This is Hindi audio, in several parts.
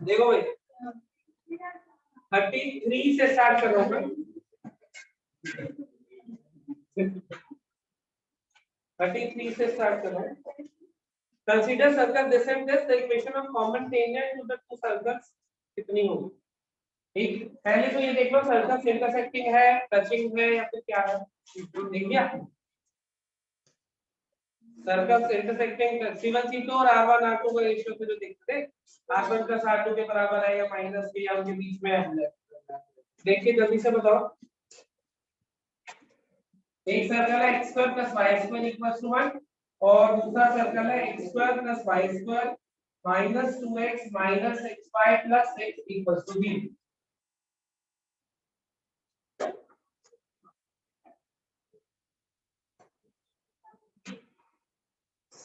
देखो भाई 33 से स्टार्ट करोगे 33 से स्टार्ट करो। Consider circle this and this, the equation of common tangent to the two circles कितनी होगी? ठीक, पहले तो ये देख लो सर्कल इंटरसेक्टिंग है, टचिंग है या फिर क्या है, देख लिया। सर्कल्स इंटरसेक्टिंग C1 C2 और R1 R2 का रेशियो से जो देखते थे R1 प्लस R2 के बराबर है या माइनस के या उनके बीच में है, देखिए जल्दी से बताओ। एक सर्कल है x square plus y square equals to 1 और दूसरा सर्कल है x square plus y square minus 2x minus x5 plus x equals to 0।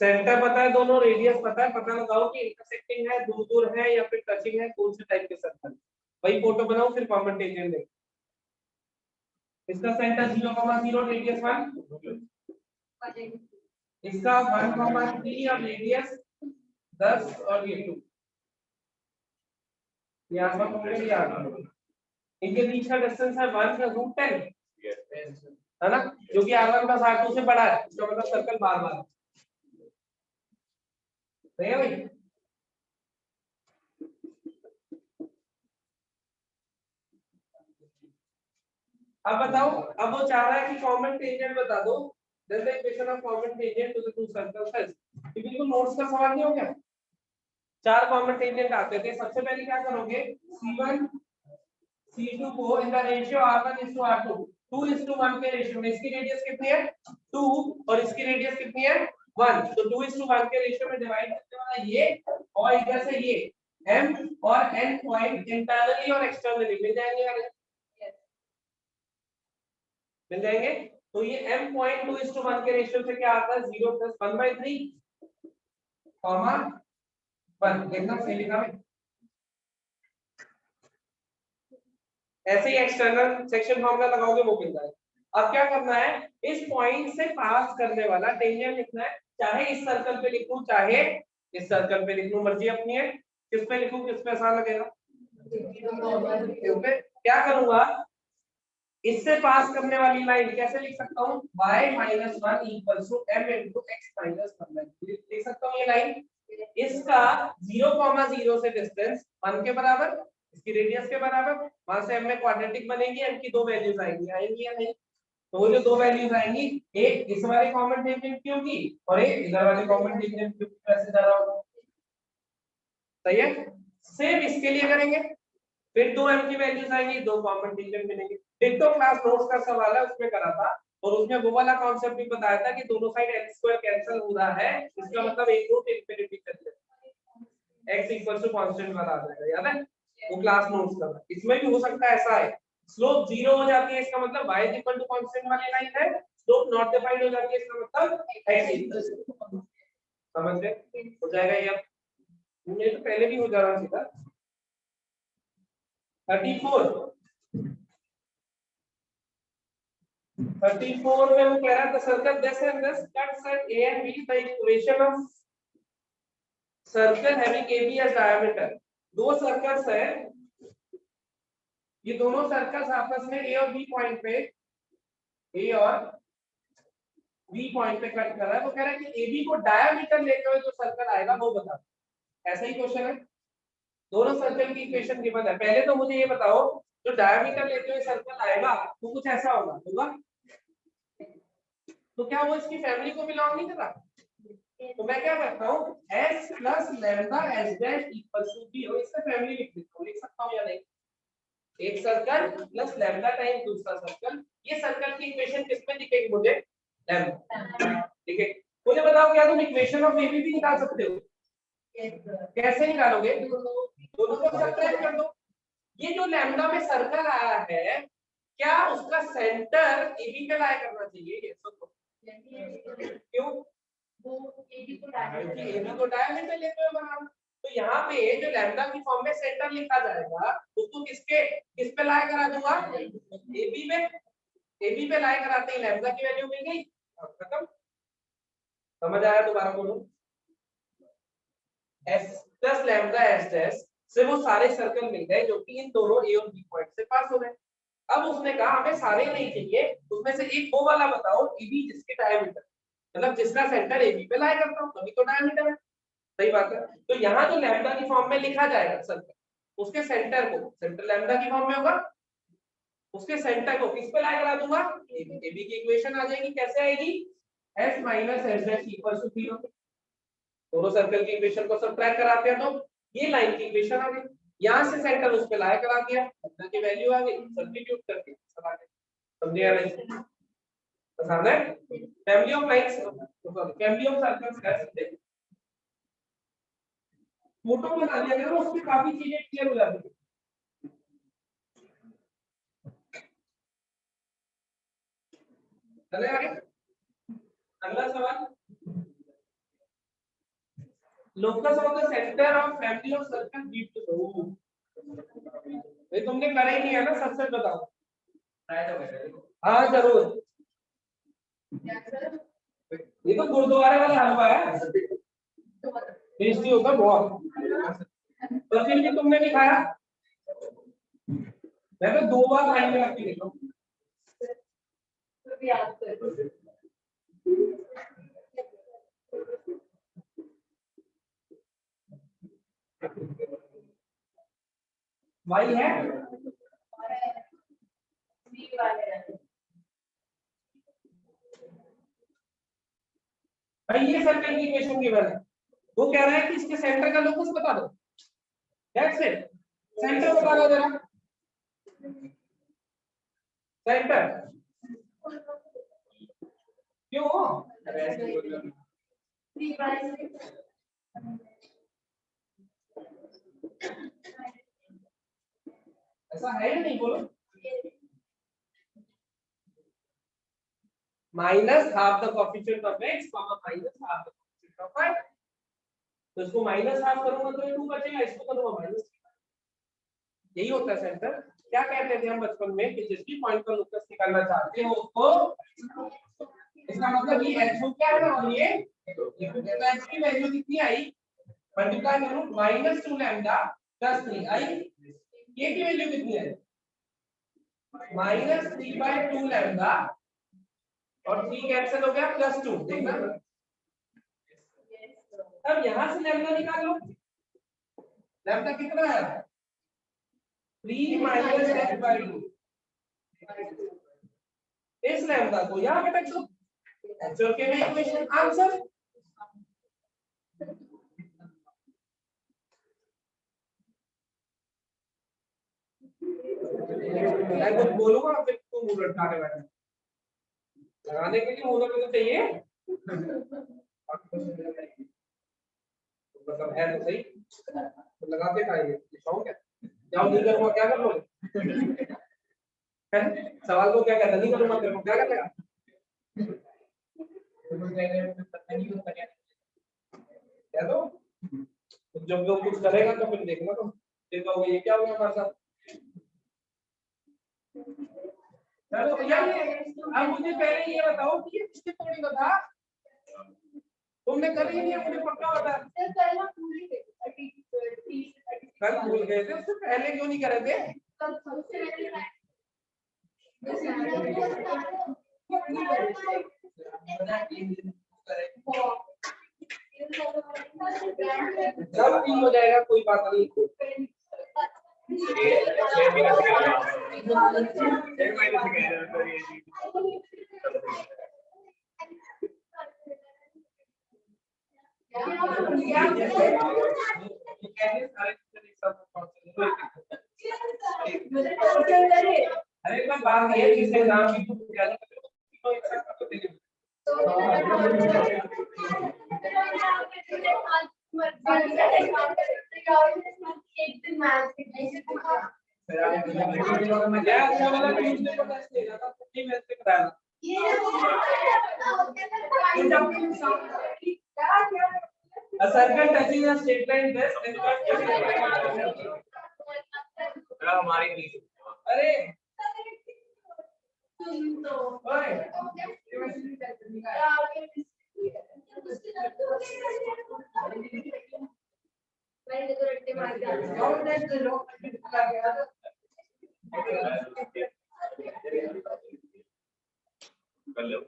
Centre पता है, दोनों रेडियस पता है, पता लगाओ कि इंटरसेक्टिंग है, दूर दूर है या फिर टचिंग है, कौन से टाइप के सर्कल। वही फोटो बनाओ फिर कॉमन टेंजेंट देखो। इसका सेंटर 0,0 रेडियस 1, इसका 1,3 और रेडियस 10 और ये 2, यहाँ पर होंगे यार इनके बीच का डिस्टेंस है 1/10 है ना, जो कि R1 प्लस R2 से बड़ा है, इसका मतलब सर्कल बार बार सही है भाई। अब बताओ, अब वो चाह रहा है कि कॉमन टेंजेंट बता दो, then the equation of common tangent to the two circles है। ये बिल्कुल नोट्स का सवाल नहीं हो गया? चार कॉमन टेंजेंट आते थे, सबसे पहले क्या करोगे, C1 C2 को इन द रेशियो R1:R2 2:1 के रेशियो में, इसकी रेडियस कितनी है 2 और इसकी रेडियस कितनी है 1, तो 2:1 के रेशियो में डिवाइड करने वाला ये और इधर से ये m और n पॉइंट इंटरनली और एक्सटर्नली मिल जाएंगे वाले, मिल जाएंगे। तो ये m पॉइंट 2:1 के रेशियो से क्या आता है 0 + 1/3 कॉमा 1, एकदम सही लिखा है। ऐसे ही एक्सटर्नल सेक्शन फॉर्मूला लगाओगे वो मिल जाएगा। अब क्या करना है, इस पॉइंट से पास करने वाला टेंजेंट लिखना है, चाहे इस सर्कल पे लिखूं चाहे इस सर्कल पे लिखूं, मर्जी अपनी है, किस पे लिखूं किस पे आसान लगेगा। क्या करूंगा, इससे पास करने वाली लाइन कैसे लिख सकता हूँ, y - 1 = m × x - 1 लिख सकता हूँ ये लाइन। इसका 0,0 से डिस्टेंस 1 के बराबर, इसकी रेडियस के बराबर, वहां से m में क्वाड्रेटिक बनेगी, m की दो वैल्यूज आएंगी या नहीं, तो वो जो दो वैल्यूज आएंगी, एक इस वाले कॉमन टेंजेंट की होगी और एक इधर वाले कॉमन टेंजेंट की होगी, ऐसे जा रहा होगा, सही है। सेम इसके लिए करेंगे, फिर दो m की वैल्यूज आएंगी, दो कॉमन टेंजेंट मिलेंगे। डिक्टो क्लास नोट्स का सवाल है, उसमें करा था और उसमें वो वाला कॉन्सेप्ट भी बताया था कि दोनों साइड x² कैंसिल हो रहा है, इसका मतलब एक रूट इंफिनिटी चल x = कांस्टेंट वाला आ जाएगा, याद है वो क्लास नोट्स का। इसमें भी हो सकता है ऐसा है, स्लोप 0 हो जाती है, इसका मतलब y = कांस्टेंट वाली लाइन है, स्लोप नॉट डिफाइंड हो जाती है, इसका मतलब x, समझ गए, हो जाएगा ये। अब ये तो पहले भी हो जा रहा सीधा। 34 में वो कह रहा था circle this and this cuts at A and B, the equation of circle having AB as diameter. दो सर्कल्स है, ये दोनों सर्कल्स आपस में A और B पॉइंट पे, A और B पॉइंट पे कट कर रहा है, वो कह रहा है कि AB को डायमीटर लेते हुए जो सर्कल आएगा वो बता। ऐसा ही क्वेश्चन है, दोनों सर्कल की इक्वेशन गिवन है। पहले तो मुझे ये बताओ, जो डायमीटर लेते हुए सर्कल आएगा वो कुछ ऐसा होगा, तो क्या वो इसकी फैमिली को बिलोंग नहीं कर रहा? तो मैं क्या करता हूँ, s + lambda s dash equals to b, और इसका फैमिली लिख देता हूँ, लिख सकता हूँ या नहीं, एक सर्कल प्लस लैम्डा टाइम दूसरा सर्कल, ये सर्कल की इक्वेशन किसमें दिखेगी मुझे, लैम्डा, ठीक है। मुझे बताओ क्या तुम इक्वेशन ऑफ AB भी निकाल सकते हो? कैसे निकालोगे, दोनों को सब्ट्रैक्ट कर दो। ये जो लैम्डा में सर्कल आया है, क्या उसका सेंटर AB पे लाई करना चाहिए, ये सोचो, क्यों, वो AB को डायमीटर लेते हुए बनाना, तो यहाँ पे जो लैम्डा की फॉर्म में सेंटर लिखा जाएगा उसको किस पे लाया करा दूंगा, AB पे लाया कराते ही लैम्डा की वैल्यू मिल गई, खत्म। समझ आया, दोबारा बोलो, s + लैम्डा s डैश से वो सारे सर्कल मिल गए जो कि इन दोनों ए और बी पॉइंट से पास हो गए। अब उसने कहा हमें सारे नहीं चाहिए, उसमें से एक वो वाला बताओ एबी जिसके डायमीटर मतलब जिसका सेंटर एबी पे लाई करता हूं, तभी तो डायमीटर है। सही बात है। तो यहाँ जो लैम्डा की फॉर्म में लिखा जाएगा सर्कल, उसके सेंटर को सेंटर लैम्डा की फॉर्म में होगा, उसके सेंटर को किस पे लाई करा दूंगा, एबी की इक्वेशन आ जाएगी। कैसे आएगी, s minus S dash equal to 0। दोनों सर्कल की इक्वेशन को सब्ट्रैक्ट कराते हैं तो ये लाइन की इक्वेशन आ गई। यहां से सेंटर उस पे लाया करा दिया, लैम्डा की वैल्यू आ गई, सब्स्टिट्यूट करके सब आ गया। समझे या नहीं? आसान है। Family of lines, family of circles कह सकते हैं। फोटो बना दिया करो, उसमें काफी चीजें क्लियर हो जाती है। चले आगे अगला सवाल। Locus of the centre of family of circle B two. ये तुमने करा ही नहीं है ना, सच सच बताओ। हाँ जरूर, ये तो गुरुद्वारे वाला हलवा है, टेस्टी होगा बहुत। तो फिर भी तुमने नहीं खाया, मैं तो 2 बार खाने में आपकी देखा हूँ। वाई है भाई, ये सर्कल की इक्वेशन गिवन है। वो कह रहा है कि इसके सेंटर का लोकस बता दो। दैट्स इट, सेंटर बता दो जरा, सेंटर क्यों ऐसा है या नहीं बोलो। Minus half the coefficient of x minus half the coefficient of y। तो इसको माइनस हाफ करूंगा तो ये 2 बचेगा, इसको करूंगा माइनस। यही होता है सेंटर। क्या कहते थे हम बचपन में कि जिस भी पॉइंट का लोकस निकालना चाहते हो उसको, इसका मतलब ये h क्या है और ये h की वैल्यू कितनी आई, मल्टीप्लाई करूं -2 लैम्डा प्लस 3 आई, k की वैल्यू कितनी है -3/2 लैम्डा और 3 कैंसिल हो गया +2। देखना अब यहां से लैम्डा निकाल लो, लैम्डा कितना है 3 - h/2। इस लैम्डा को यहां पे रख दो, एक्चुअल के में इक्वेशन आंसर। मैं कुछ बोलूंगा फिर तुम मुंह लटका के बैठे, लगाने के लिए मुंह तो चाहिए मतलब है तो सही, तो लगाते खाएंगे शौक है। जाओ नहीं करूंगा क्या कर लोगे सवाल को क्या कहता नहीं करूंगा तेरे को क्या करेगा क्या दो, जब लोग कुछ करेगा तो फिर देखना तुम, फिर कहोगे ये क्या हो गया हमारे साथ। चलो भैया अब मुझे पहले ये बताओ कि ये किसके पॉइंट का था, तुमने कल ही नहीं, मुझे पक्का बता। कल भूल गए थे, उससे पहले क्यों नहीं करे थे। सब ठीक हो जाएगा, कोई बात नहीं। अरे कोई बात नहीं है, जिससे नाम की A circle touching a straight line thus अरे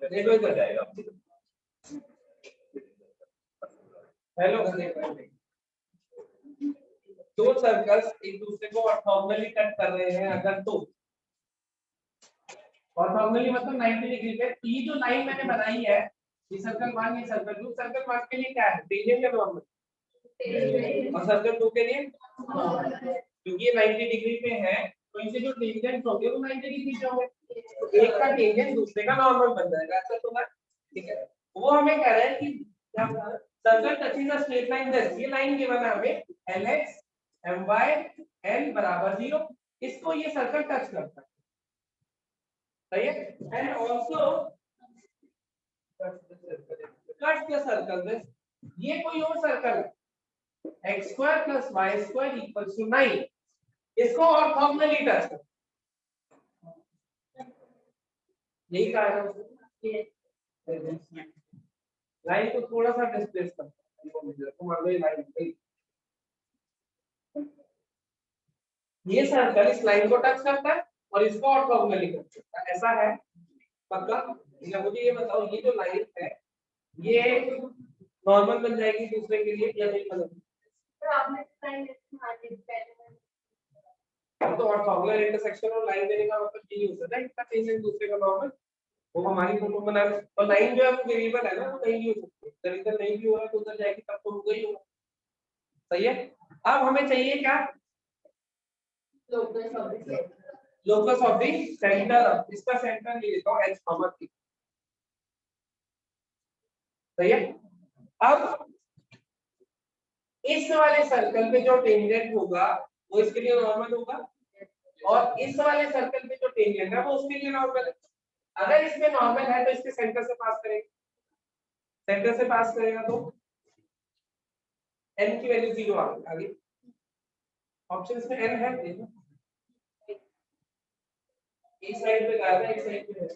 देखो इधर जाएगा। हेलो, दो सर्कल्स एक दूसरे को ऑर्थोगोनली कट कर रहे हैं अगर तो ऑर्थोगोनली मतलब 90 डिग्री पे। ये जो लाइन मैंने बनाई है, ये सर्कल 1, ये सर्कल 2, सर्कल 1 के लिए क्या है, टेंजेंट या नॉर्मल, और सर्कल 2 के लिए क्योंकि ये 90 डिग्री पे है तो इनसे जो टेंजेंट होंगे वो 90 डिग्री पे होंगे, तो एक का टेंजेंट दूसरे का नॉर्मल बन जाएगा। ऐसा तो है, ठीक है। वो हमें कह रहा है कि circle touching the straight line this, ये लाइन गिवन है हमें lx my n बराबर 0, इसको ये सर्कल टच करता है, सही है। And also cut the circle this, ये कोई और सर्कल है x square plus y square equals to 9, इसको ऑर्थोगोनली टच कर, यही कहा है लाइन को थोड़ा सा डिस्प्लेस करता है, ये सर्कल इस लाइन को टच करता है और इसको ऑर्थोगोनली टच करता है, ऐसा है पक्का। मुझे ये बताओ, ये जो लाइन है ये नॉर्मल बन जाएगी दूसरे के लिए या नहीं बनेगी? तो ऑर्थोगोनल इंटरसेक्शन और लाइन देने का मतलब यही होता है, इसका टेंजेंट दूसरे का नॉर्मल, वो हमारी फोटो बना, और लाइन जो है वो वेरिएबल है ना, वो कहीं भी हो सकती है, अगर इधर नहीं भी हो रहा तो उधर जाएगी तब तो होगा ही होगा, सही है। अब हमें चाहिए क्या, लोकस ऑफ द सेंटर, इसका सेंटर ले लेता हूं h कॉमा t, सही है। अब इस वाले सर्कल पे जो टेंजेंट होगा वो इसके लिए नॉर्मल होगा, और इस वाले सर्कल पे जो टेंजेंट है वो उसके लिए नॉर्मल है। अगर इसमें नॉर्मल है तो इसके सेंटर से पास करेगा, सेंटर से पास करेगा तो n की वैल्यू 0 आ गई, ऑप्शंस में n है, देखो एक साइड पे गायब है, एक साइड पे है।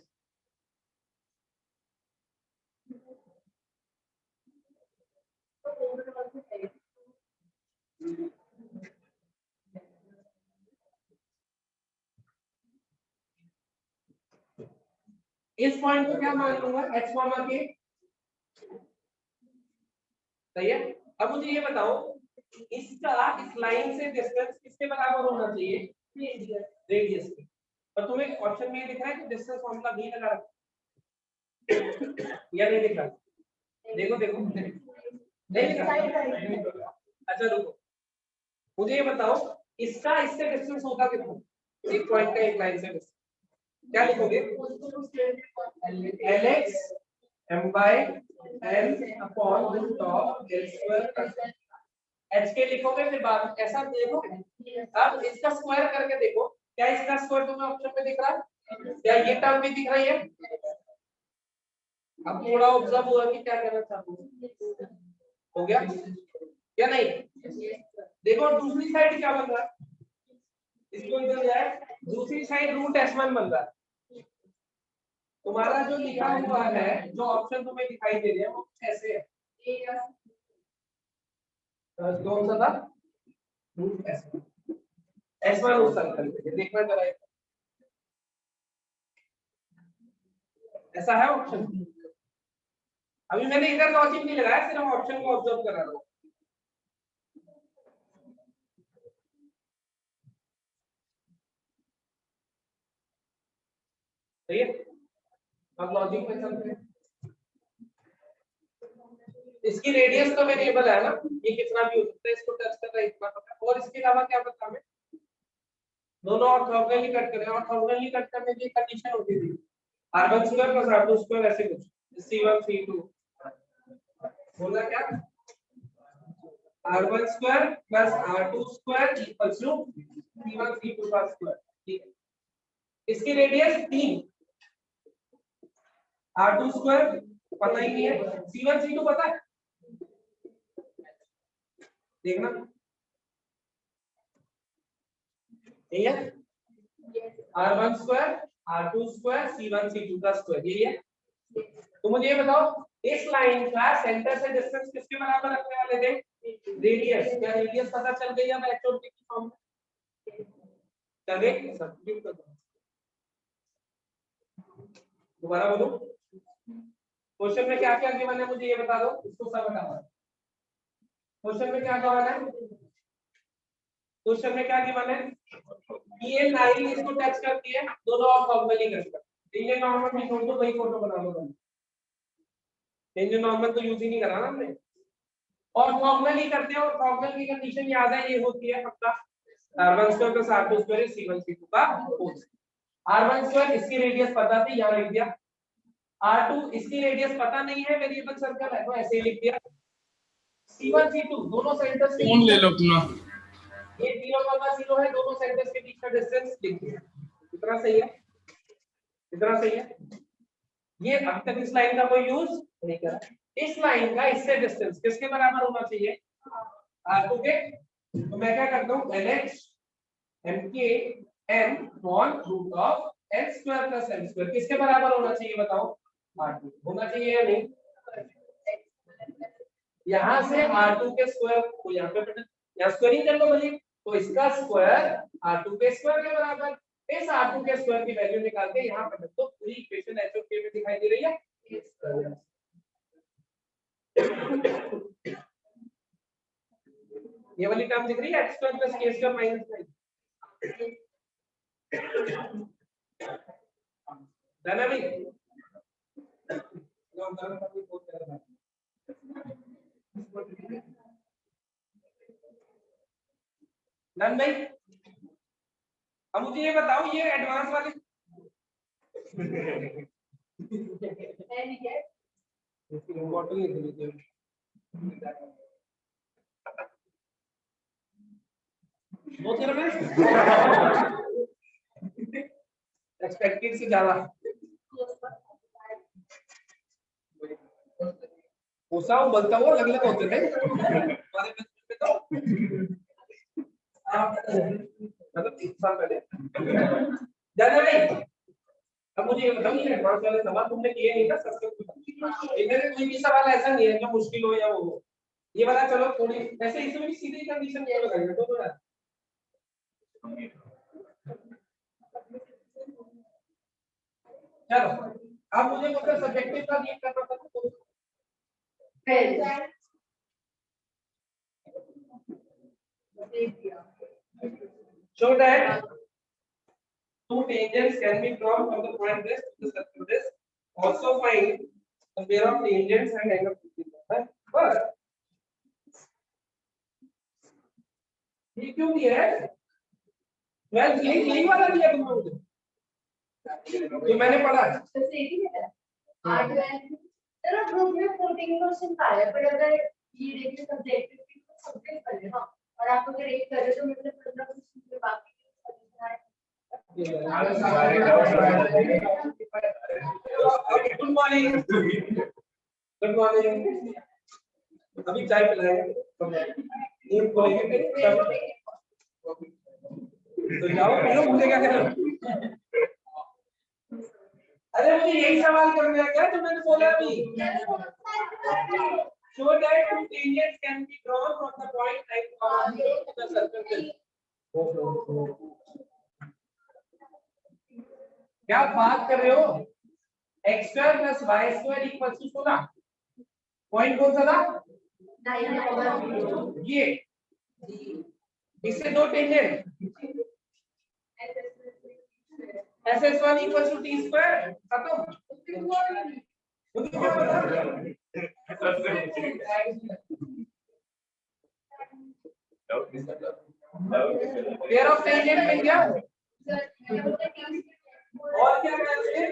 इस पॉइंट को क्या मान लूंगा, h कॉमा k, सही है। अब मुझे ये बताओ, इसका इस लाइन से डिस्टेंस किसके बराबर होना चाहिए, रेडियस के, और तुम्हें ऑप्शन में ये दिख रहा है कि डिस्टेंस फॉर्मूला भी लगा रखा या नहीं दिख रहा, देखो देखो नहीं दिख रहा, अच्छा रुको, मुझे ये बताओ इसका इससे डिस्टेंस होगा कितना, एक पॉइंट का एक लाइन से डिस्टेंस, क्या लिखोगे, lx my n upon root of l square h के लिखोगे, फिर बाद में ऐसा देखो। अब इसका स्क्वायर करके देखो, क्या इसका स्क्वायर तुम्हें ऑप्शन में दिख रहा है, क्या ये टर्म भी दिख रही है, अब थोड़ा ऑब्जर्व हुआ कि क्या कहना चाहता हूं, हो गया क्या नहीं, देखो दूसरी साइड क्या बन रहा है, इसको इधर जाए, दूसरी साइड रूट s1 बन रहा है, तुम्हारा जो लिखा हुआ है, जो ऑप्शन तुम्हें दिखाई दे रहे हैं वो कुछ ऐसे है, कौन सा था, रूट s1 उस सर्कल पे देखना जरा, ऐसा है ऑप्शन। अभी मैंने इधर लॉजिक नहीं लगाया, सिर्फ ऑप्शन को ऑब्जर्व कर रहा हूं, सही है। अब लॉजिक में चलते हैं, इसकी रेडियस तो वेरिएबल है ना, ये कितना भी हो सकता है, इसको टच करना इतना पता है, और इसके अलावा क्या पता हमें, दोनों ऑर्थोगोनली कट करें, ऑर्थोगोनली कट करने की कंडीशन होती थी r1 square plus r2 square, ऐसे कुछ c1 c2, बोला क्या, r1 square plus r2 square equals to c1 c2 का स्क्वायर, ठीक है। इसकी रेडियस 3, r2 स्क्वायर पता ही नहीं है, c1 c2 पता है, देखना यही है, r1 square r2 square c1 c2 का स्क्वायर, यही है। तो मुझे ये बताओ, इस लाइन का सेंटर से डिस्टेंस किसके बराबर रखने वाले थे, रेडियस, क्या रेडियस पता चल गई अब एच और टी की फॉर्म में? चल गई, सब्स्टिट्यूट कर दो। दोबारा बोलो, क्वेश्चन में क्या क्या गिवन है मुझे ये बता दो, इसको सब बता दो। क्वेश्चन में क्या गिवन है? क्वेश्चन में क्या गिवन है? ये लाइन इसको टच करती है, दोनों आप नॉर्मली कर सकते हैं। ये नॉर्मल भी छोड़ दो, वही फोटो बना लो। ये नॉर्मल तो यूज ही नहीं करा ना हमने, और नॉर्मली करते हैं। और नॉर्मल की कंडीशन याद है, ये होती है अपना r1² + r2² c1 c2 का होल। r1² इसकी रेडियस पता थी, यहाँ लिख दिया। r2 इसकी रेडियस पता नहीं है, वेरिएबल सर्कल है तो ऐसे ही लिख दिया। c1 c2 दोनों सेंटर्स के कौन ले लो अपना, ये 0,0 है, दोनों सेंटर्स के बीच का डिस्टेंस लिख दिया। इतना सही है, इतना सही है। ये अब तक इस लाइन का कोई यूज नहीं करा। इस लाइन का इससे डिस्टेंस किसके बराबर होना चाहिए? r2 के। तो मैं क्या करता हूँ, lh mk m (√n² + m²) किसके बराबर होना चाहिए बताओ? r2 होना चाहिए या नहीं? यहां से r2 के स्क्वायर को यहाँ पे यहाँ स्क्वायरिंग कर लो भले, तो इसका स्क्वायर r2 के स्क्वायर के बराबर। इस r2 के स्क्वायर की वैल्यू निकाल के यहाँ पर तो पूरी इक्वेशन h और k में दिखाई दे रही है। ये वाली टर्म दिख रही है, x² + k² - 9। डन है भाई? डन भाई? अब मुझे ये बताओ, ये एडवांस वाले बॉटल नहीं थी दो तीन में एक्सपेक्टेड से ज्यादा उसा वो बोलता वो अलग अलग होते थे हमारे बचपन में। तो मतलब 1 साल पहले ज्यादा नहीं। अब मुझे ये बताओ, ये एडवांस वाले सवाल तुमने किए नहीं था सबसे? इधर कोई भी सवाल ऐसा नहीं है जो मुश्किल हो या वो हो। ये वाला चलो थोड़ी ऐसे, इसमें भी सीधी कंडीशन ये लगाएंगे तो थोड़ा। चलो अब मुझे मतलब सब्जेक्टिव का रीड करना था तो show that two tangents can be drawn from the point this to the circle this. Also find the pair of tangents and angle between them. But ये क्यों दिया है? ट्वेल्थ यही वाला दिया तुमने मुझे जो मैंने पढ़ा है। चलो ग्रुप में 14% आया, पर अगर ये देखिए सब्जेक्टिव की तो सब्जेक्ट करेगा और आप अगर एक करे तो मतलब 15% के बाकी गुड मॉर्निंग, गुड मॉर्निंग। अभी चाय पिलाएंगे, नींद खोलेंगे तो जाओ पी लो, मुझे क्या करना। अरे मुझे यही सवाल करना है क्या जो मैंने बोला अभी? Show that two tangents can be drawn from the point to the circle. क्या बात कर रहे हो? x² + y² = 16। पॉइंट कौन सा था? ये इससे दो टेंजेंट SS1 = t²। खत्म। मुझे क्या पता? पेयर ऑफ टेंजेंट मिल गया। और क्या करना है?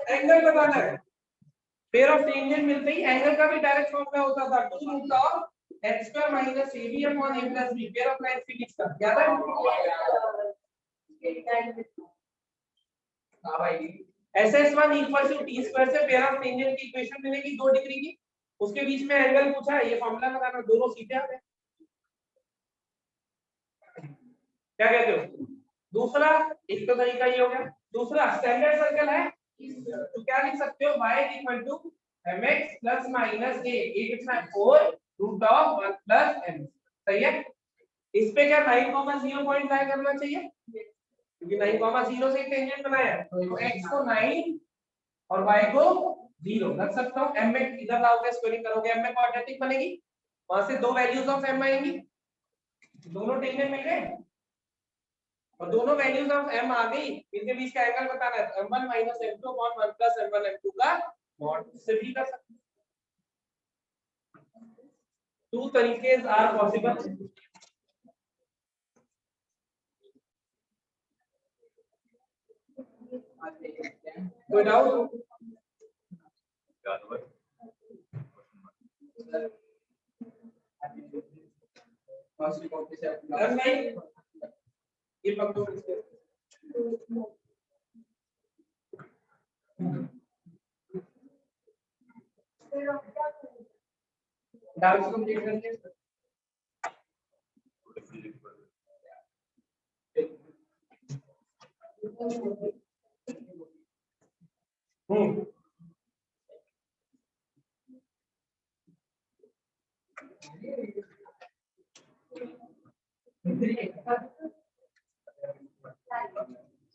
एंगल बताना है। पेयर ऑफ टेंजेंट मिलते ही एंगल का भी डायरेक्ट फॉर्मूला होता था, 2√of h² - ab / a + b। Pair of lines physics का याद है? हां भाई, SS1 = t² से पेयर ऑफ टेंजेंट की इक्वेशन मिलेगी 2 डिग्री की, उसके बीच में एंगल पूछा है, ये फॉर्मूला लगाना, दोनों सीधे आ गए। क्या कहते हो? दूसरा एक तो तरीका ये हो गया। दूसरा स्टैंडर्ड सर्कल है तो क्या लिख सकते हो? y = mx ± a। ये कितना है? 4 रूट ऑफ 1 प्लस m। सही है। इस पे क्या 9,0 पॉइंट ट्राई करना चाहिए, क्योंकि 9,0 से टेंजेंट बनाया है, तो x को 9 और y को 0 रख सकता हूँ। m में इधर लाओगे स्क्वायरिंग करोगे, m में क्वाड्रेटिक बनेगी, वहां से दो वैल्यूज ऑफ m आएंगी, दोनों टेंजेंट मिल गए और दोनों वैल्यूज ऑफ m आ गई, इनके बीच का एंगल बताना है, m1 m2 upon 1 plus m1 m2 का मॉड से भी कर सकते हैं। टू तरीके आर पॉसिबल। कोई डाउट? नहीं, ये पकड़ो इसके डाउट्स कंप्लीट करके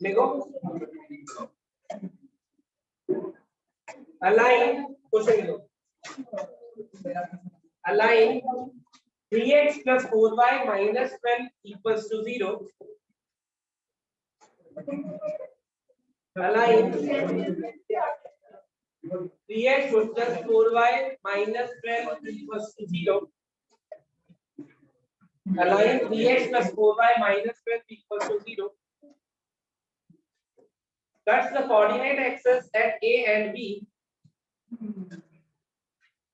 देखो align question low, align 3x plus 4y minus 12 equals to 0. Align 3x plus 4y minus 12 equals to 0. Align 3x plus 4y minus 12 equals to 0. That's the coordinate axis at A and B.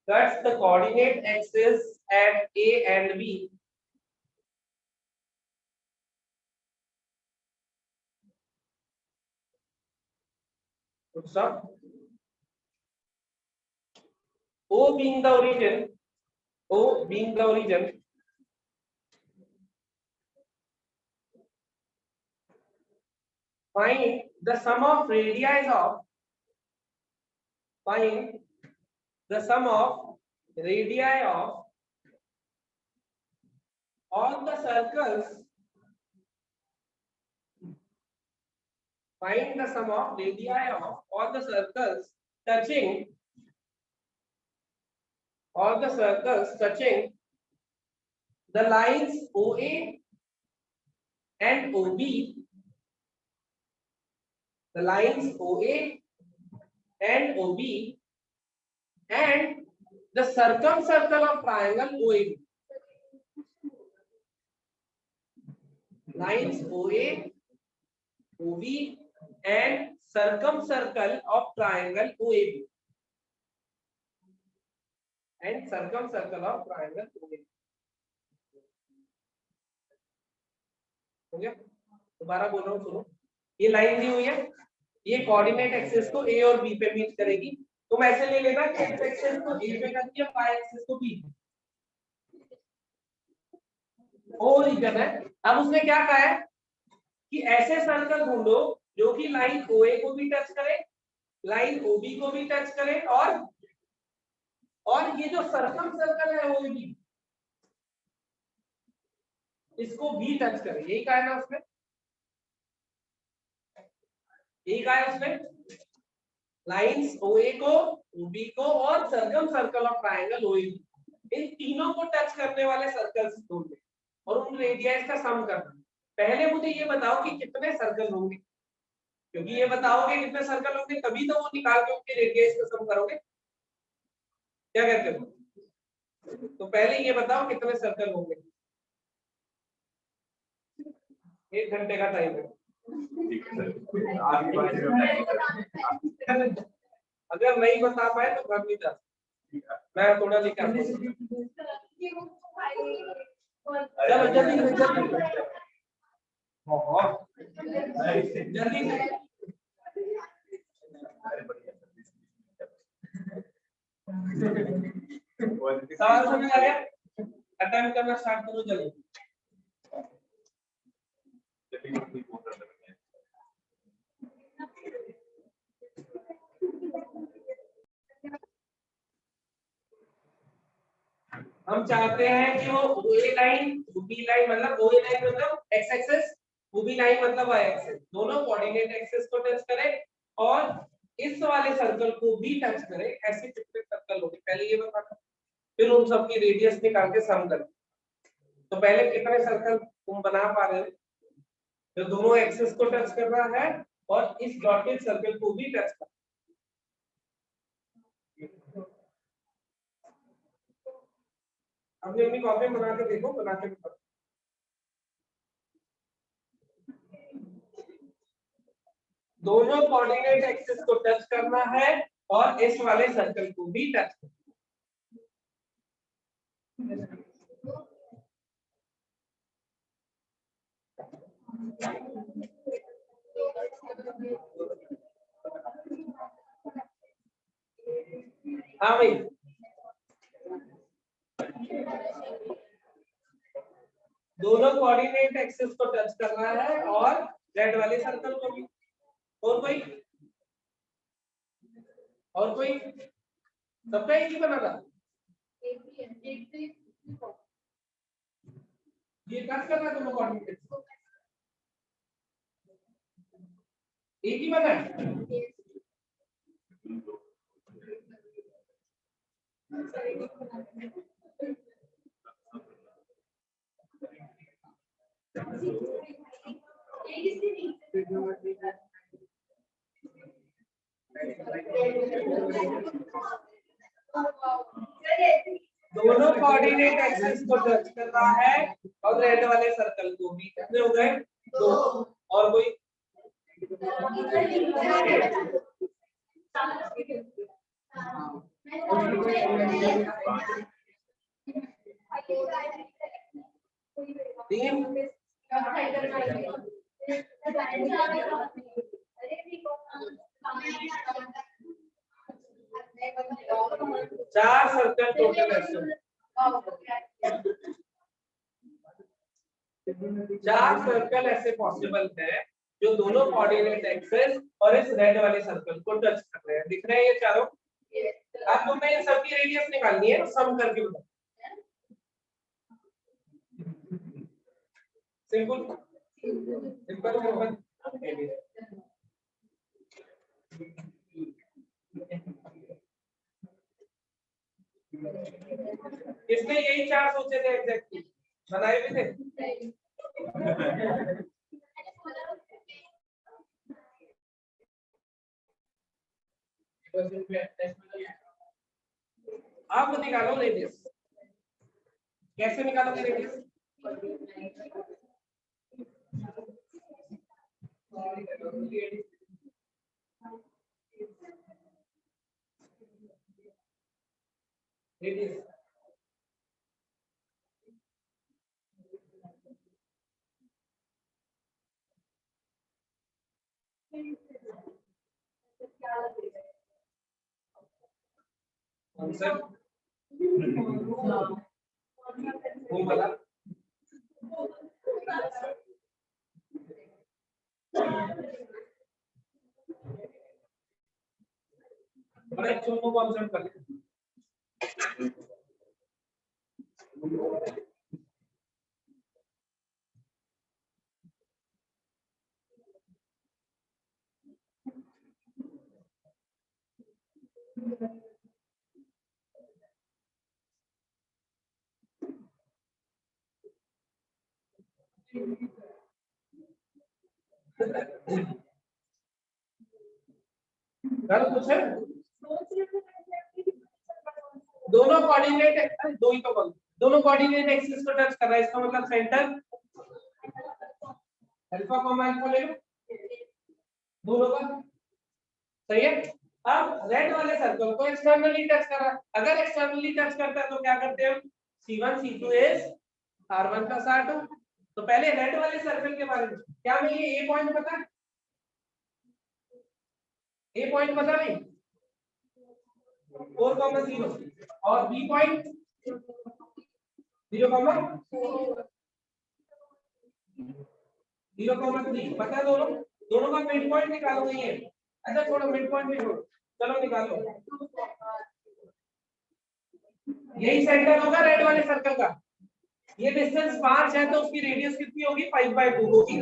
That's the coordinate axis at A and B. Stop. O being the origin, O being the origin, find the sum of radii of, find the sum of radii of all the circles, find the sum of radii of all the circles touching, all the circles touching the lines OA and OB, the lines OA and OB, and the circumcircle of triangle OAB. Lines OA, OB, and circumcircle of triangle OAB. And circumcircle of triangle OAB. हो गया? दोबारा बोल रहा हूँ, सुनो। ये लाइन दी हुई है, ये कोऑर्डिनेट एक्सिस को A और B पे मीट करेगी। तुम ऐसे ले लेना कि x एक्सिस को A पे करती है, y एक्सिस को B। ओ रीजन है। अब उसने क्या कहा है कि ऐसे सर्कल ढूंढो जो कि लाइन OA को भी टच करे, लाइन OB को भी टच करे, और ये जो सर्कम सर्कल है OAB इसको भी टच करे। यही कहा है ना उसने, यही कहा है उसने, लाइंस OA को, OB को और circum circle of triangle OAB, इन तीनों को टच करने वाले सर्कल्स ढूंढने और उन रेडियस का सम करना। पहले मुझे ये बताओ कि कितने सर्कल होंगे, क्योंकि ये बताओगे कितने सर्कल होंगे तभी तो वो निकाल के उनके रेडियस का सम करोगे। क्या कहते हो? तो पहले ये बताओ कितने सर्कल होंगे। 1 घंटे का टाइम है। अगर नहीं बता पाए तो घर नहीं जा सकते, मैं थोड़ा लिखा चलो जल्दी जल्दी जल्दी सवाल समझ आ गया? अटेम्प्ट करना स्टार्ट करो जल्दी। हम हम चाहते हैं कि वो OA लाइन बी लाइन मतलब OA लाइन मतलब x एक्सिस बी लाइन मतलब y एक्सिस दोनों कोऑर्डिनेट एक्सिस को टच करे और इस वाले सर्कल को भी टच करे। ऐसे कितने सर्कल होंगे पहले ये बताना, फिर उन सब की रेडियस निकाल के सम कर। तो पहले कितने सर्कल तुम बना पा रहे हो जो दोनों एक्सिस को टच कर रहा है और इस डॉटेड सर्कल को भी टच कर। अपनी अपनी कॉपी बना के देखो, बना के बताओ। दोनों कोऑर्डिनेट एक्सिस को टच करना है और इस वाले सर्कल को भी टच करना हाँ भाई दोनों कोऑर्डिनेट एक्सिस को टच करना है और रेड वाले सर्कल को भी। और कोई सबका एक ही बना था। ये टच करना दोनों कोऑर्डिनेट एक ही बना है। दोनों कोऑर्डिनेट एक्सिस को टच कर रहा है और रेड वाले सर्कल को भी। कितने हो गए? 2। और कोई तीन। चार सर्कल टोटल एक्शन। 4 सर्कल ऐसे पॉसिबल है जो दोनों कोऑर्डिनेट एक्सिस और इस रेड वाले सर्कल को टच कर रहे हैं। दिख रहे हैं ये चारों? अब तुम्हें इन सबकी रेडियस निकालनी है, सम करके बताओ। Simple simple simple. इसने यही 4 सोचे थे एग्जैक्टली, बनाए भी थे। आप निकालो रेडियस। कैसे निकालोगे रेडियस? रेडियस आंसर वो वाला बड़ा चुम्बक को ऑब्जर्व कर लें। कुछ है? दोनों कोऑर्डिनेट दो ही तो बोल, दोनों कोऑर्डिनेट एक्सिस को टच कर रहा है, इसका मतलब सेंटर अल्फा कॉमा अल्फा ले लो दोनों का। सही है। अब रेड वाले सर्कल को एक्सटर्नली टच कर रहा है। अगर एक्सटर्नली टच करता है तो क्या करते हैं हम? C1 C2 is R1 plus R2। तो पहले रेड वाले सर्कल के बारे में क्या मुझे ए पॉइंट पता है? ए पॉइंट पता नहीं? 4,0 और बी पॉइंट 0,3 पता है? दोनों का मिड पॉइंट निकालो। ये अच्छा छोड़ो, मिड पॉइंट भी छोड़ो, चलो निकालो। यही सेंटर होगा रेड वाले सर्कल का। ये डिस्टेंस 5 है तो उसकी रेडियस कितनी होगी 5/2 होगी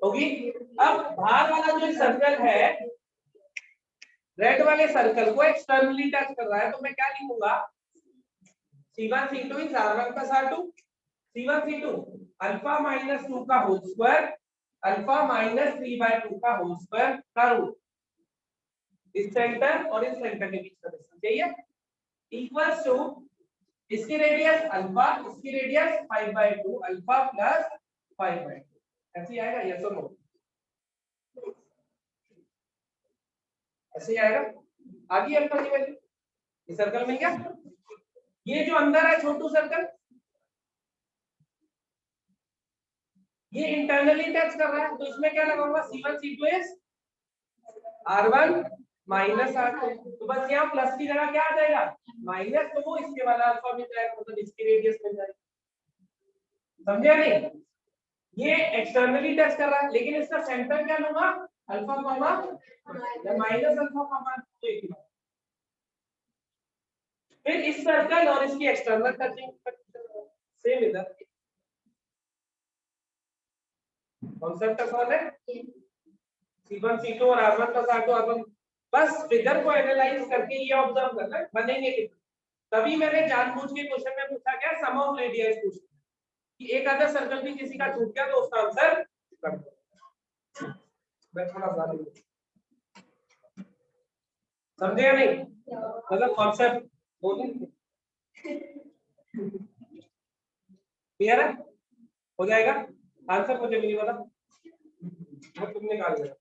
होगी। अब बाहर वाला जो सर्कल है रेड वाले सर्कल को एक्सटर्नली टच कर रहा है तो मैं क्या लिखूंगा C1 C2 is R1 plus R2 C1 C2 alpha minus 2 का होल स्क्वायर अल्फा माइनस 3/2 का होल स्क्वायर का रूट इस सेंटर और इस सेंटर के बीच का डिस्टेंस यही है इक्वल्स टू इसकी रेडियस अल्फा इसकी रेडियस 5/2 अल्फा प्लस 5/2 ऐसे ही आएगा यस और नो ऐसे ही आएगा आगे अल्फा की वैल्यू इस सर्कल में क्या ये जो अंदर है छोटू सर्कल ये इंटरनली टच कर रहा है तो इसमें क्या लगाऊंगा C1 C2 is R1 minus R2 तो बस यहाँ प्लस की जगह क्या आ जाएगा माइनस तो वो इसके वाला अल्फा मिल जाएगा मतलब इसकी रेडियस मिल जाएगी समझे नहीं ये एक्सटर्नली टच कर रहा है लेकिन इसका सेंटर क्या लूंगा अल्फा कॉमा या माइनस अल्फा कॉमा तो एक ही बात फिर इस सर्कल और इसकी एक्सटर्नल टचिंग सेम इधर कॉन्सेप्ट कौन है C1 C2 और R1 plus R2 R1 बस फिगर को एनालाइज करके ये ऑब्जर्व करना है बनेंगे कितने तभी मैंने जानबूझ के क्वेश्चन में पूछा क्या सम ऑफ रेडियस पूछा कि एक आधा सर्कल भी किसी का छूट गया तो उसका आंसर कर दो मैं थोड़ा बता दूं समझे या नहीं मतलब कॉन्सेप्ट बोलिए क्लियर है हो जाएगा आंसर मुझे भी नहीं पता वो तुमने निकाल दिया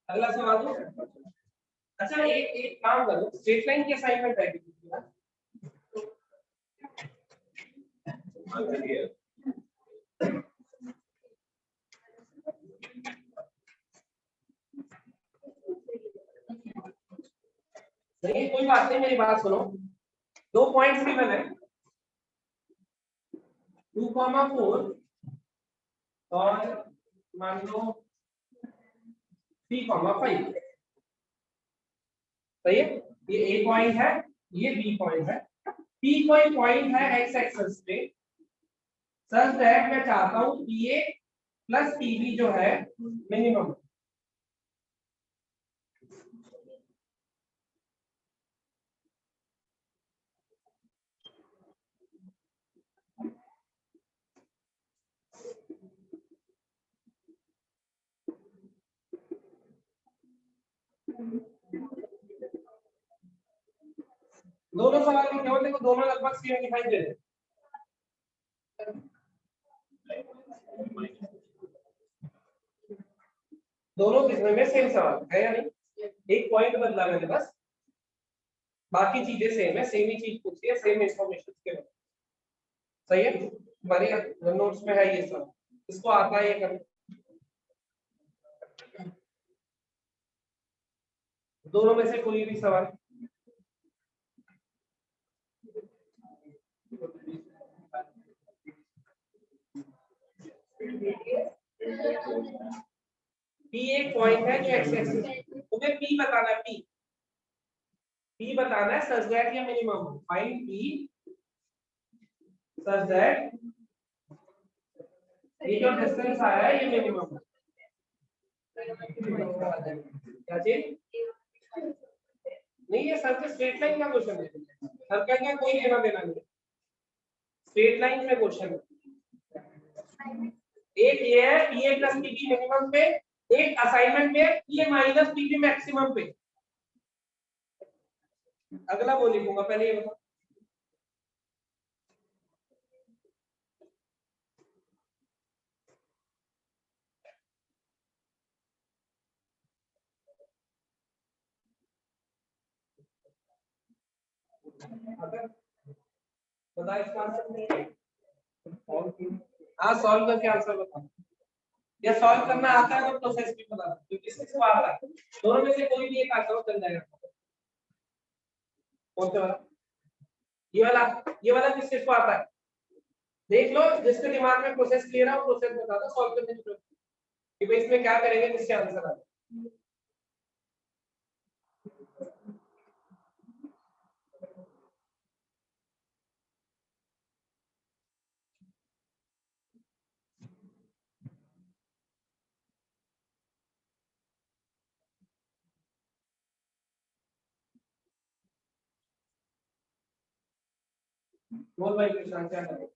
अगला सवाल दो अच्छा एक एक काम करो स्ट्रेट लाइन की असाइनमेंट है नहीं कोई बात नहीं मेरी बात सुनो 2 पॉइंट्स गिवन है 2,4 और मान लो 3,5 सही है ये ए पॉइंट है ये बी पॉइंट है पी कोई पॉइंट है एक्स एक्सिस पे सच दैट मैं चाहता हूं P A plus P B जो है मिनिमम दोनों सवाल में केवल देखो दोनों लगभग सेम दिखाई दे रहे दोनों किसमें में सेम सवाल है या नहीं एक पॉइंट बदला मैंने बस बाकी चीजें सेम है सेम ही चीज पूछी है सेम इंफॉर्मेशन के बारे में सही है हमारे नोट्स में है ये सब इसको आता है ये करना दोनों में से कोई भी सवाल पी एक पॉइंट है जो एक्स एक्सिस तुम्हें पी बताना है पी बताना है सच दैट या minimum find P such that ये जो डिस्टेंस आया है ये मिनिमम है क्या चीज नहीं ये सर के स्ट्रेट लाइन का क्वेश्चन है सर्कल का कोई लेना देना नहीं स्ट्रेट लाइन में क्वेश्चन है एक ये है P A plus P B minimum पे एक असाइनमेंट में P A minus P B maximum पे अगला वो लिखूंगा पहले ये बताओ बता इसका आंसर हाँ सॉल्व करके आंसर बता या सॉल्व करना आता है तो प्रोसेस भी बता दो, क्योंकि किसको आता है, दोनों में से कोई भी एक आता हो चल जाएगा। कौन सा वाला? ये वाला किसको आता है, देख लो, जिसके दिमाग में प्रोसेस क्लियर है वो प्रोसेस बता दो, सॉल्व करने की जरूरत कि भाई इसमें क्या करेंगे, किससे आंसर आएगा। बोल भाई कृष्ण क्या करें।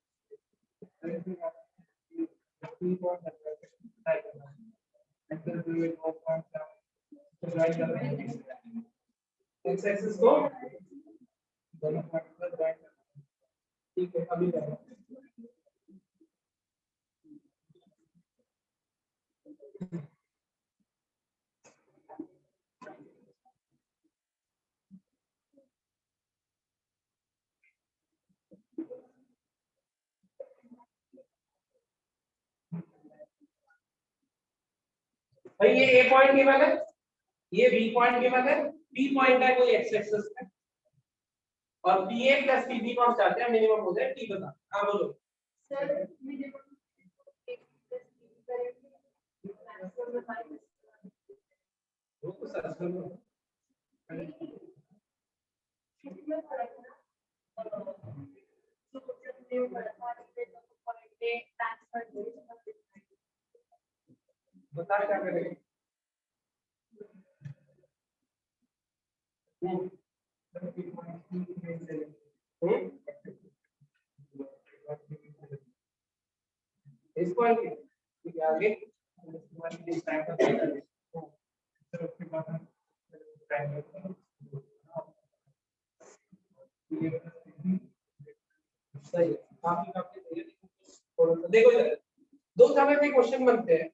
एक्स एक्सिस को ठीक है अभी करें। भाई ये ए पॉइंट गिवन है, ये बी पॉइंट गिवन है, बी पॉइंट है कोई एक्स एक्सिस है, और P A plus P B को हम चाहते हैं मिनिमम हो जाए, टी बता। हाँ बोलो सर मिनिमम वो तो सर्च कर लो। बता क्या करेंगे। इसको आगे ठीक है आगे सही काफी काफी सही है। देखो इधर दो तरह के क्वेश्चन बनते हैं,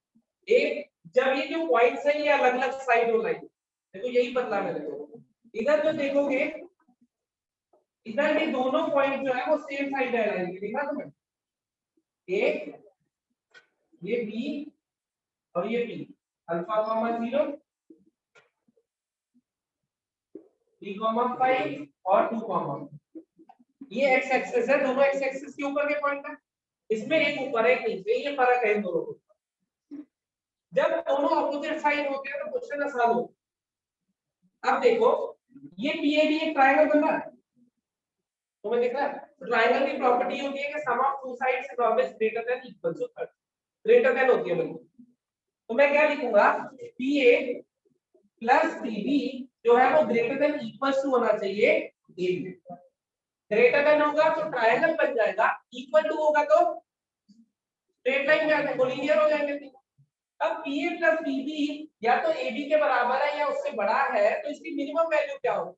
एक जब ये जो पॉइंट्स है ये अलग अलग साइड हो लाइन, देखो यही बदला मैंने तो इधर जो देखोगे इधर ये दोनों पॉइंट जो है वो सेम साइड है लाइन के, देखा तुम्हें एक ये बी और ये B, alpha comma 0 B comma 5 और 2 कॉमा, ये एक्स एक्सिस है, दोनों एक्स एक्सिस के ऊपर के पॉइंट है, इसमें एक ऊपर एक नीचे, ये फर्क है इन दोनों को। जब दोनों ऑपोजिट साइड होते हैं तो क्वेश्चन आसान होता है। अब देखो ये पीएबी एक ट्रायंगल बन रहा है, तुम्हें दिख रहा है, तो ट्रायंगल की प्रॉपर्टी होती है कि sum of two sides is always greater than equal to 30, greater than होती है बिल्कुल। तो मैं क्या लिखूंगा, पीए प्लस पीबी जो है वो ग्रेटर देन इक्वल टू होना चाहिए एबी। ग्रेटर देन होगा तो ट्रायंगल बन जाएगा, इक्वल टू होगा तो स्ट्रेट लाइन में आ जाएगा, लीनियर हो जाएंगे। अब पीए प्लस पीबी या तो एबी के बराबर है या उससे बड़ा है, तो इसकी मिनिमम वैल्यू क्या होगी,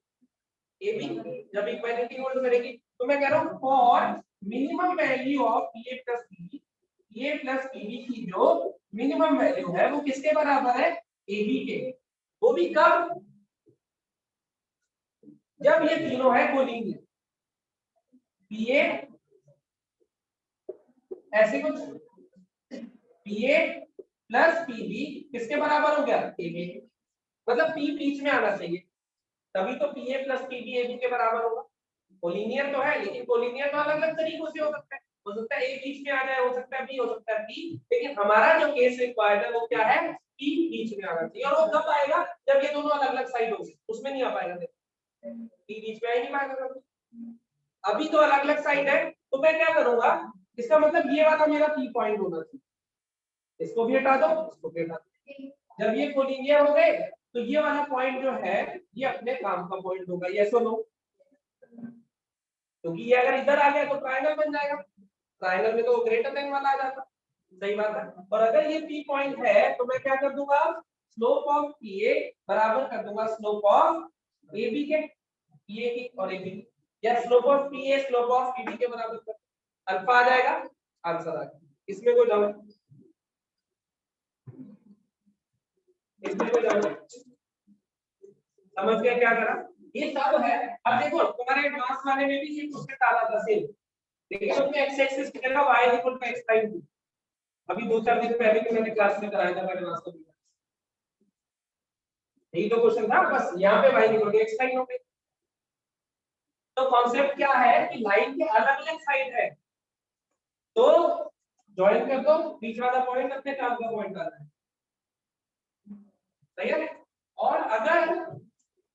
एबी जब इक्वालिटी होल्ड करेगी। तो मैं कह रहा हूं for minimum value of PA plus PB, PA plus PB की जो मिनिमम वैल्यू है वो किसके बराबर है, एबी के। वो भी कब, जब ये तीनों है कोलिनियर, पीए ऐसे कुछ पीए प्लस पीबी किसके बराबर हो गया, एबी, मतलब पी बीच में आना चाहिए, तभी तो पीए प्लस पीबी एबी के बराबर होगा। कोलिनियर तो है, लेकिन कोलिनियर तो अलग अलग तरीकों से हो सकता है ए बीच में आ जाए, हो सकता है बी, हो सकता है पी, लेकिन हमारा जो केस रिक्वायर्ड है वो क्या है, पी बीच में आना चाहिए। और वो कब आएगा, जब ये दोनों अलग अलग साइड होंगे, उसमें नहीं आ पाएगा, पी बीच में आ ही नहीं पाएगा। अभी तो अलग अलग साइड है, तो मैं क्या करूंगा, इसका मतलब ये वाला मेरा पी पॉइंट होना चाहिए, इसको भी हटा दो, इसको भी हटा दो। जब ये कोलिनियर हो गए तो ये वाला पॉइंट जो है ये अपने काम का पॉइंट होगा, यस और नो, क्योंकि ये अगर इधर आ गया तो ट्रायंगल बन जाएगा, ट्रायंगल में तो ग्रेटर देन वाला आ जाता, सही बात है। और अगर ये पी पॉइंट है तो मैं क्या कर दूंगा, स्लोप ऑफ पीए बराबर कर दूंगा स्लोप ऑफ एबी के, पीए की और एबी की, या slope of PA slope of PB के बराबर कर, अल्फा आ जाएगा, आंसर आ जाएगा। इसमें कोई डाउट, इसमें कोई डाउट, समझ गया क्या करा, ये सब है। अब देखो तुम्हारे एडवांस वाले में भी ये क्वेश्चन डाला था सेम, लेकिन उसमें एक्स एक्सिस की जगह y equal to x prime थी, अभी 2-4 दिन पहले भी मैंने क्लास में कराया था मैंने वास्तव में, यही तो क्वेश्चन था, बस यहाँ पे y equal to x line हो गई। तो कॉन्सेप्ट क्या है कि लाइन के अलग अलग साइड है, तो ज्वाइन कर दो, बीच वाला पॉइंट अपने काम का पॉइंट आना है, सही है। और अगर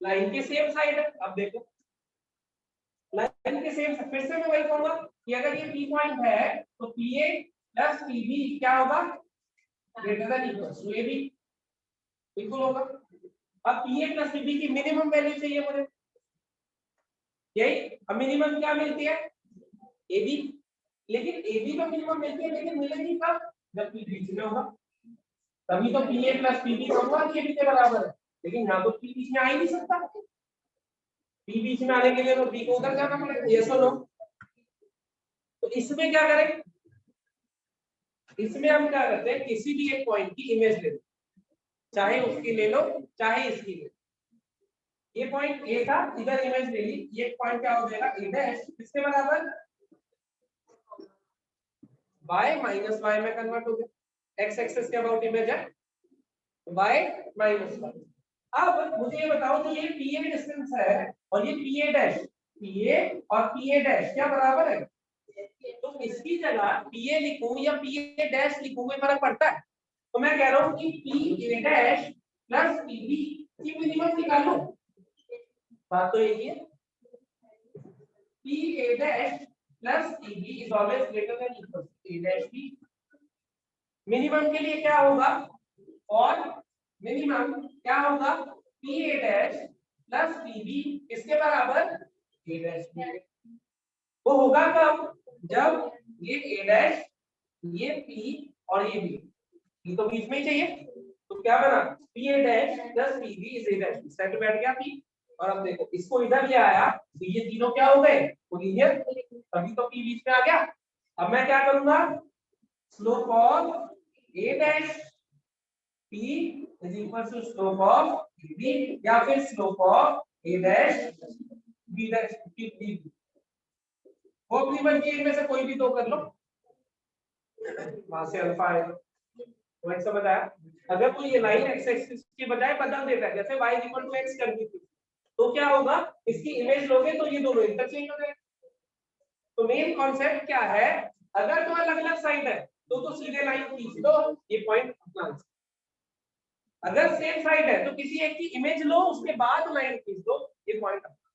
लाइन के सेम साइड है, अब देखो लाइन के सेम, फिर से मैं वही कहूंगा कि अगर ये P पॉइंट है तो PA प्लस PB क्या होगा, greater than equal to AB, बिल्कुल होगा। अब PA प्लस PB की मिनिमम वैल्यू चाहिए मुझे, यही। अब मिनिमम क्या मिलती है, AB, लेकिन AB तो मिनिमम मिलती है, लेकिन मिलेगी कब, जब P बीच में होगा, तभी तो PA प्लस PB होगा कि AB के बराबर है, लेकिन यहाँ तो P बीच में आ ही नहीं सकता। P बीच में आने के लिए तो B को उधर जाना पड़ेगा, ये सुनो। तो इसमें क्या करें, इसमें हम क्या करते हैं, किसी भी एक पॉइंट की इमेज ले लो, चाहे उसकी ले लो चाहे इसकी ले लो। ये पॉइंट ए था, इधर इमेज ले ली, ये पॉइंट क्या हो जाएगा, ए डैश किसके बराबर, y माइनस y में कन्वर्ट हो गया, x एक्सिस के अबाउट इमेज है, y माइनस y। अब मुझे ये बताओ, जो ये PA डिस्टेंस है और ये PA डैश, PA और PA डैश क्या बराबर है, तो इसकी जगह PA लिखूं या PA डैश लिखूं, कोई फर्क पड़ता है। तो मैं कह रहा हूं कि PA डैश प्लस PB की मिनिमम निकालो, बात तो यही है, PA dash plus PB is always greater than equal to A dash B। Minimum के लिए क्या होगा, और मिनिमम क्या होगा, PA dash plus PB किसके बराबर, A dash B। वो होगा कब, जब ये A dash, ये P और ये B, ये तो बीच में ही चाहिए, तो क्या बना, PA dash plus PB is A dash B, set बैठ गया P। और अब देखो इसको इधर ले आया तो ये तीनों क्या हो गए, कोलिनियर, तभी तो P बीच में आ गया। अब मैं क्या करूंगा, slope of A dash P is equal to slope of B, या फिर slope of A dash B dash B, वो अपनी मर्जी इनमें से कोई भी दो कर लो, वहां से अल्फा आएगा, तो एक समझ आया। अगर तो ये लाइन एक्स एक्सिस की बजाय बदल देता है, जैसे y इक्वल टू x कर दी थी, तो क्या होगा, इसकी इमेज लोगे तो ये दोनों इंटरचेंज हो जाएंगे। तो मेन कॉन्सेप्ट क्या है, अगर तो अलग अलग साइड है तो सीधे लाइन खींच दो, ये पॉइंट अपना। अगर सेम साइड है तो किसी एक की इमेज लो, उसके बाद लाइन खींच दो, ये पॉइंट अपना।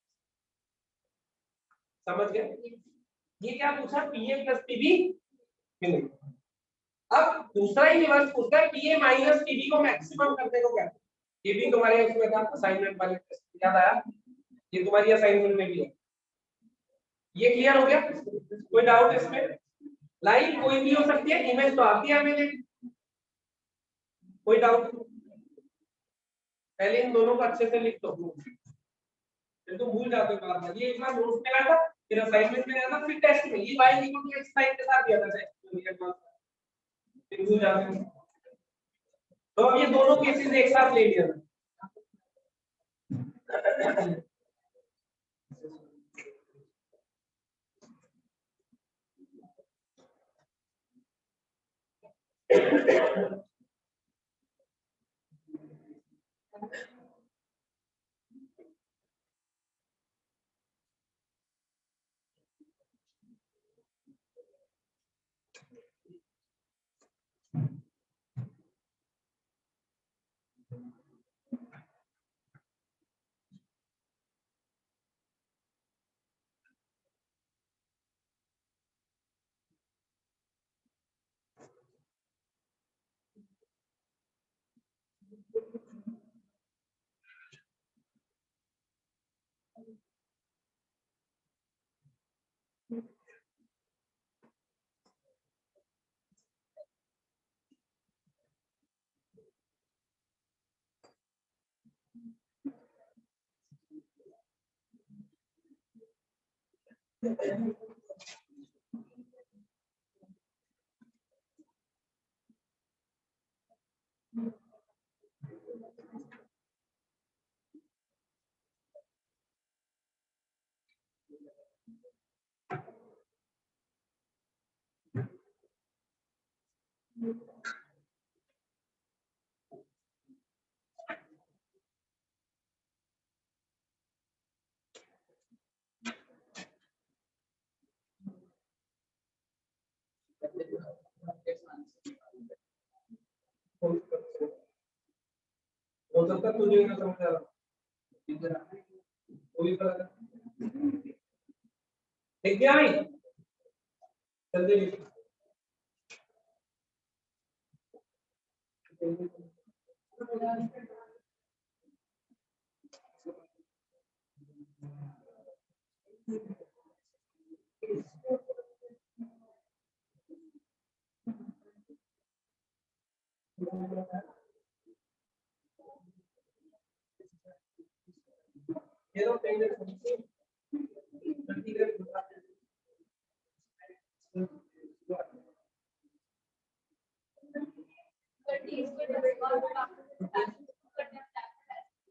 समझ गए, ये क्या पूछा, PA प्लस PB मिनिमम। अब दूसरा ही रिवर्स पूछता है, PA माइनस PB को मैक्सिमम करने को क्या, ये भी तुम्हारे उसमें था असाइनमेंट वाले, याद आया, ये तुम्हारी असाइनमेंट में भी है। ये क्लियर हो गया, कोई डाउट इसमें, लाइन कोई भी हो सकती है, इमेज तो आती है हमें, कोई डाउट, पहले इन दोनों को अच्छे से लिख दो, फिर तो भूल जाते हो बार बार, ये एक बार नोट्स में आया था, फिर असाइनमेंट में आया था, फिर टेस्ट में, ये y equal to x sign के साथ दिया था टेस्ट, फिर भूल जाते हो। तो अब ये दोनों केसेस एक साथ ले लिया, मुझे ना समझ आ रहा कोई फर्क ठीक है भाई जल्दी ये तो पेज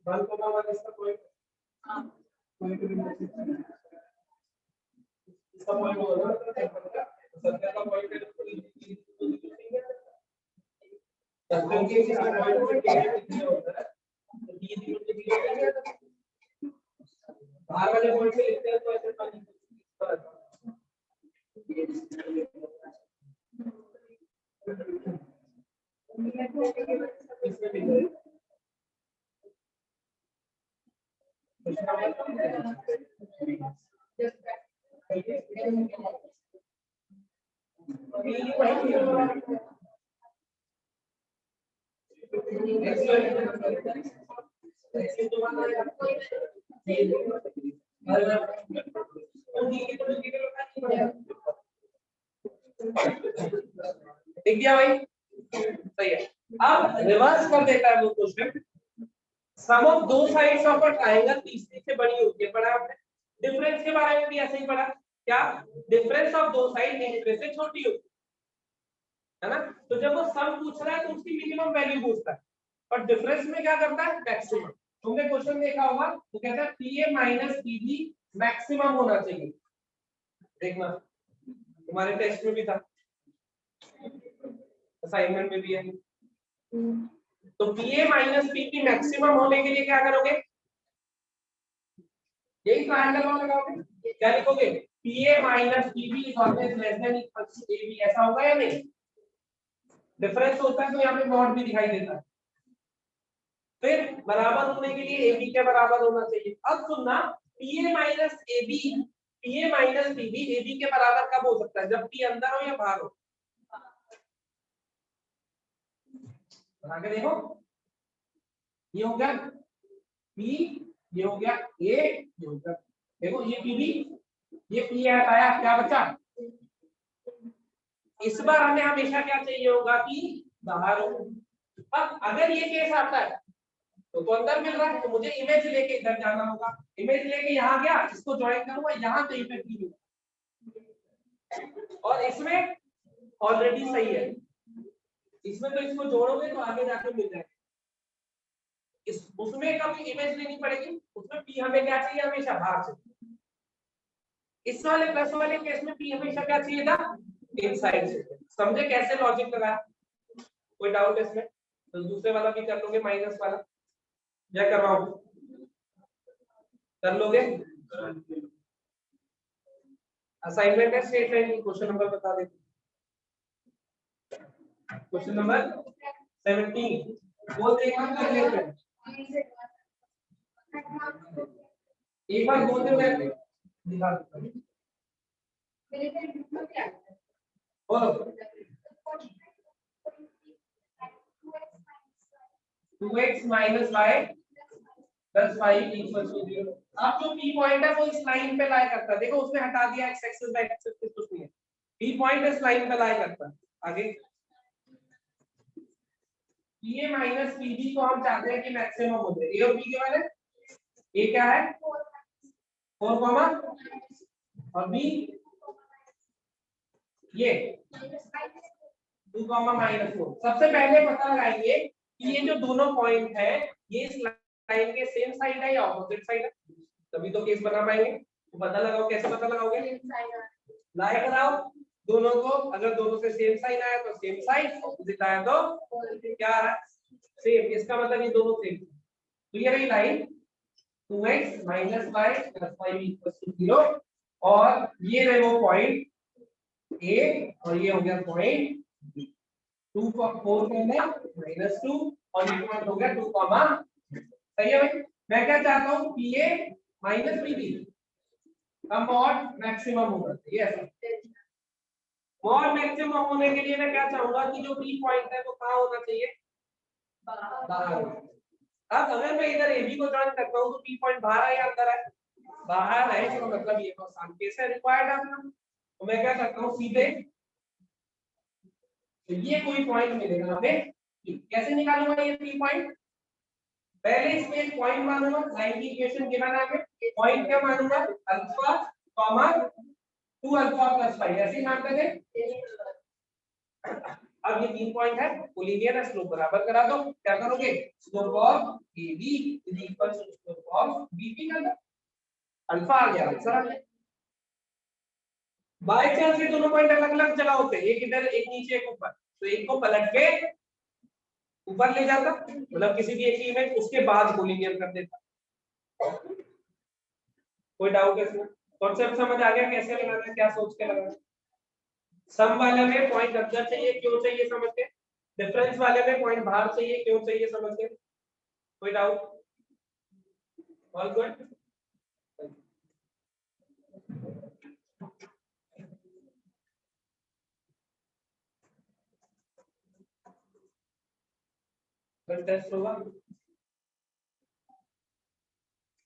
वन कोमा वन इसका पॉइंट इसका पॉइंट होगा सत्या का पॉइंट है सत्या के इसका पॉइंट कितने होता है बाहर वाले पॉइंट से लिखते हैं तो ऐसे पानी इसमें भी ठीक है भाई सही है अब रिवर्स कर देता है वो क्वेश्चन सम ऑफ दो साइड्स ऑफ अ ट्रायंगल तीसरी से बड़ी होती है पढ़ा आपने डिफरेंस के बारे में भी ऐसे ही पढ़ा क्या डिफरेंस ऑफ दो साइड एक दूसरे से छोटी होती है ना तो जब वो सम पूछ रहा है तो उसकी मिनिमम वैल्यू पूछता है और डिफरेंस में क्या करता है मैक्सिमम तुमने क्वेश्चन देखा होगा तो कहता है पीए माइनस पीबी मैक्सिमम होना चाहिए देखना तुम्हारे टेस्ट में भी था असाइनमेंट में भी है तो पीए माइनस पीबी मैक्सिमम होने के लिए क्या करोगे यही ट्रायंगल में लगाओगे क्या लिखोगे PA minus PB is always less than equal to AB ऐसा होगा या नहीं डिफरेंस होता है तो यहाँ पे नॉट भी दिखाई देता है फिर बराबर होने के लिए एबी के बराबर होना चाहिए अब सुनना पीए माइनस एबी पीए माइनस पीबी एबी के बराबर कब हो सकता है जब पी अंदर हो या बाहर हो बना के देखो ये हो गया पी ये हो गया ए ये हो गया देखो ये पीबी ये पी हटाया क्या बचा इस बार हमें हमेशा क्या चाहिए होगा कि बाहर हो अब अगर ये केस आता है तो अंदर मिल रहा है तो मुझे इमेज लेके इधर जाना होगा इमेज लेके यहाँ गया इसको ज्वाइन करूंगा यहाँ कहीं पे पी और इसमें ऑलरेडी सही है इसमें तो इसको जोड़ोगे तो आगे जाके मिल जाएगा इस उसमें कभी इमेज लेनी पड़ेगी उसमें पी हमें क्या चाहिए हमेशा बाहर से इस वाले प्लस वाले केस में पी हमेशा क्या चाहिए था इनसाइड से समझे कैसे लॉजिक लगाया कोई डाउट इसमें तो दूसरे वाला भी कर लोगे माइनस वाला क्या करवाओ कर लोगे असाइनमेंट है स्टेट लाइन की क्वेश्चन नंबर बता दे क्वेश्चन नंबर 17 बोल दे एक बार कर लेते हैं एक बार बोल दे मैं दिखा देता हूं बोलो 2x minus y plus 5 equals to 0 अब जो p पॉइंट है वो इस लाइन पे लाई करता है देखो उसने हटा दिया x axis by x axis कुछ नहीं है p पॉइंट इस लाइन पे लाई करता है आगे pa minus pb को हम चाहते हैं कि मैक्सिमम हो जाए a और b के वाले a क्या है 4 कॉमा और b ये 2 कॉमा -4 सबसे पहले पता लगाएंगे कि ये जो दोनों पॉइंट है ये इस लाइन के सेम साइड है या ऑपोजिट साइड है तभी तो केस बना पाएंगे तो पता लगाओ कैसे पता लगाओगे लाई कराओ दोनों को अगर दोनों से सेम साइन आया तो सेम साइड ऑपोजिट आया तो क्या है सेम इसका मतलब ये दोनों सेम तो ये रही लाइन 2x - y + 5 = 0 और ये रहे वो पॉइंट a और ये हो गया पॉइंट 2 4 करना -2 और ये पॉइंट हो गया 2, सही है भाई। मैं क्या चाहता हूँ पीए माइनस पीबी का मॉड मैक्सिमम होना चाहिए ऐसा। मॉड मैक्सिमम होने के लिए मैं क्या चाहूंगा कि जो पी पॉइंट है वो कहाँ होना चाहिए, बाहर। अब अगर मैं इधर एबी को ज्वाइन करता हूँ तो पी पॉइंट बाहर है या अंदर है, बाहर है, इसका मतलब ये आसान केस है, रिक्वायर्ड है। तो मैं क्या करता हूँ सीधे तो ये कोई पॉइंट मिलेगा हमें, कैसे निकालूंगा ये पी पॉइंट, पहले इसमें एक पॉइंट मानूंगा, लाइन की इक्वेशन गिवन आगे पॉइंट क्या मानूंगा, अल्फा कॉमा 2 अल्फा प्लस 5 ऐसे ही मानते थे। अब ये 3 पॉइंट है, कोलिनियर है, स्लोप बराबर करा दो, क्या करोगे, slope of AB is equal to slope of BB कर दो, अल्फा आ गया आंसर आ गया। बाय चांस ये दोनों पॉइंट अलग अलग जगह होते हैं, एक इधर एक नीचे एक ऊपर, तो एक को पलट के ऊपर ले जाता, मतलब किसी भी एक इमेज उसके बाद कोलिनियर कर देता। कोई डाउट है इसमें, कॉन्सेप्ट समझ आ गया कैसे लगाना है, क्या सोच के लगाना है। सम वाले में पॉइंट अंदर चाहिए क्यों चाहिए समझ के, डिफरेंस वाले में पॉइंट बाहर चाहिए क्यों चाहिए समझ के। कोई डाउट, ऑल गुड। टेस्ट होगा।